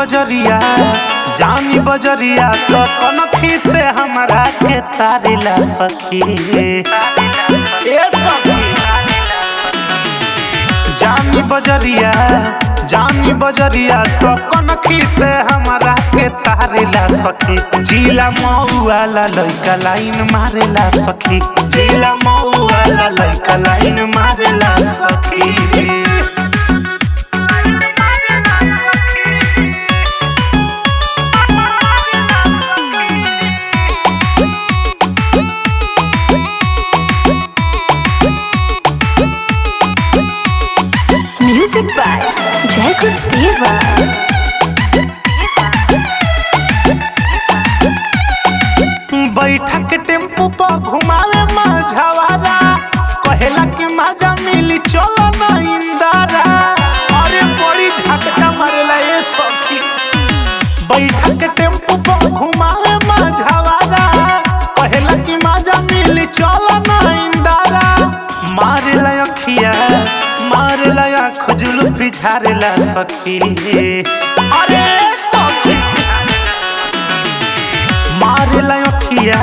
बजरिया जानी बजरिया तो कनखी से हमरा के तारिला सखी। ए सखी जानी बजरिया तो कनखी से हमरा के तारिला सखी। जिला मऊ वाला लइका लाइन मारेला सखी। जिला मऊ वाला लइका लाइन मारेला सखी। Music by Jacob Deva। बैठा के टेम्पू पर घुमावे माझावारा कहेला कि मजा मिली चलो ना इंदारा। अरे बड़ी झटका मारेला ये सखी। बैठा के टेम्पू पर घुमावे माझावारा कहेला कि मजा मिली चलो ना इंदारा। मारेला अखिया मारेला आँख जुल्फी झारेला सखी। अरे सखी मारेला अखिया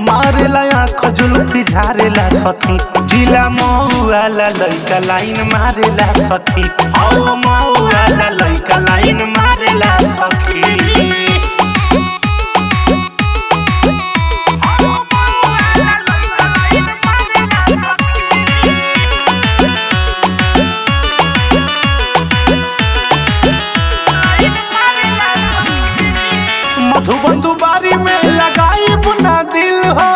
मारेला आँख जुल्फी झारेला सखी। जिला मऊ वाला लइका लाइन मारेला सखी। औ मऊ वाला लइका लाइन मारेला सखी। मधुबन दुबारी में लगाई बुना दिल हो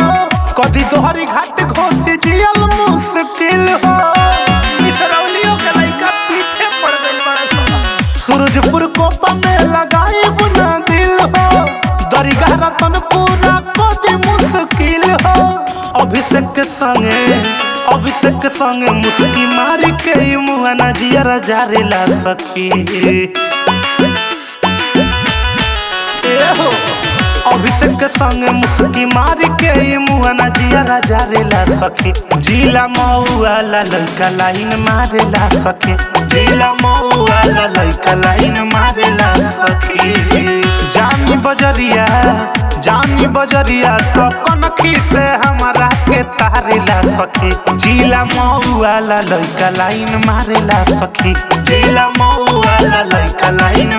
कदी तोहरी घाट घोसी जियल मुश्किल हो। इसरौलियों के लइका पीछे पड़ गइल बा। सूरजपुर कोपा में लगाई बुना दिल हो दरिगा रतनपुरा कदी मुश्किल हो। अभिषेक के संगे मुस्की मारी के मुआ ना जिया जारेला सखी। अभिषेक के संगे मुस्की मारी के मुआ ना जिया जारेला सखी। जिला मऊ वाला लइका लाइन मारेला सखी। जिला मऊ वाला लइका लाइन मारेला सखी। जानी बजरिया तो कनखी से हमरा के तारेला सखी। जिला मऊ वाला लइका लाइन मारेला सखी। जिला मऊ वाला लइका लाइन